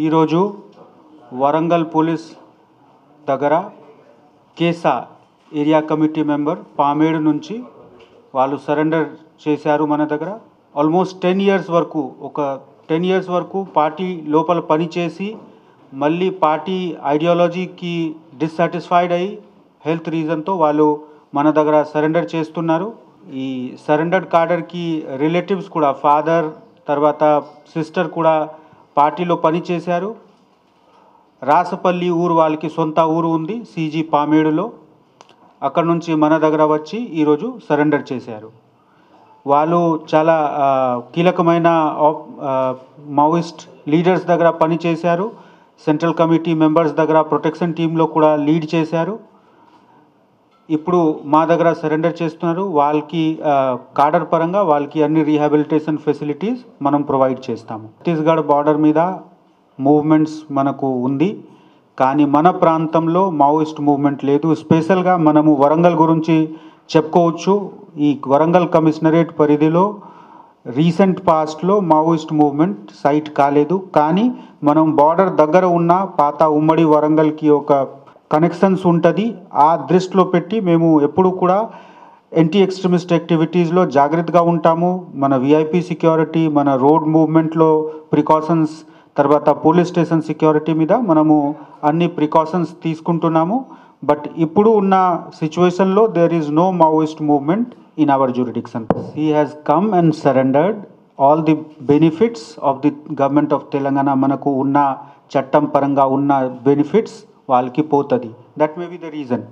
ఈరోజు వరంగల్ పోలీస్ దగ్గర కేసా ఏరియా కమిటీ మెంబర్ పామేడు నుంచి వాళ్ళు సరెండర్ చేశారు. మన దగ్గర ఆల్మోస్ట్ 10 years వరకు 10 years వరకు పార్టీ లోపల పనిచేసి మళ్ళీ పార్టీ ఐడియాలజీకి డిస్సాటిస్ఫైడ్ అయ్యి హెల్త్ రీజన్తో వాళ్ళు మన దగ్గర సరెండర్ చేస్తున్నారు. ఈ సరెండర్డ్ కార్డర్కి రిలేటివ్స్ కూడా ఫాదర్ తర్వాత సిస్టర్ కూడా పార్టీలో పనిచేశారు. రాసపల్లి ఊరు వాళ్ళకి సొంత ఊరు ఉంది సీజీ పామేడులో. అక్కడ నుంచి మన దగ్గర వచ్చి ఈరోజు సరెండర్ చేశారు. వాళ్ళు చాలా కీలకమైన మావోయిస్ట్ లీడర్స్ దగ్గర పనిచేశారు. సెంట్రల్ కమిటీ మెంబర్స్ దగ్గర ప్రొటెక్షన్ టీంలో కూడా లీడ్ చేశారు. ఇప్పుడు మా దగ్గర సరెండర్ చేస్తున్నారు. వాళ్ళకి కార్డర్ పరంగా వాళ్ళకి అన్ని రీహాబిలిటేషన్ ఫెసిలిటీస్ మనం ప్రొవైడ్ చేస్తాము. ఛత్తీస్గఢ్ బార్డర్ మీద మూవ్మెంట్స్ మనకు ఉంది, కానీ మన ప్రాంతంలో మావోయిస్ట్ మూవ్మెంట్ లేదు. స్పెషల్గా మనము వరంగల్ గురించి చెప్పుకోవచ్చు. ఈ వరంగల్ కమిషనరేట్ పరిధిలో రీసెంట్ పాస్ట్లో మావోయిస్ట్ మూవ్మెంట్ సైట్ కాలేదు. కానీ మనం బార్డర్ దగ్గర ఉన్న పాత ఉమ్మడి వరంగల్కి ఒక కనెక్షన్స్ ఉంటుంది. ఆ దృష్టిలో పెట్టి మేము ఎప్పుడు కూడా యాంటీ ఎక్స్ట్రీమిస్ట్ యాక్టివిటీస్లో జాగ్రత్తగా ఉంటాము. మన విఐపి సెక్యూరిటీ, మన రోడ్ మూవ్మెంట్లో ప్రికాషన్స్, తర్వాత పోలీస్ స్టేషన్ సెక్యూరిటీ మీద మనము అన్ని ప్రికాషన్స్ తీసుకుంటున్నాము. బట్ ఇప్పుడు ఉన్న సిచ్యువేషన్లో there is no Maoist movement in our jurisdiction. He has come and surrendered all the benefits of the government of Telangana. మనకు ఉన్న చట్టం పరంగా ఉన్న బెనిఫిట్స్ వాళ్ళకి పోతుంది. That may be the reason.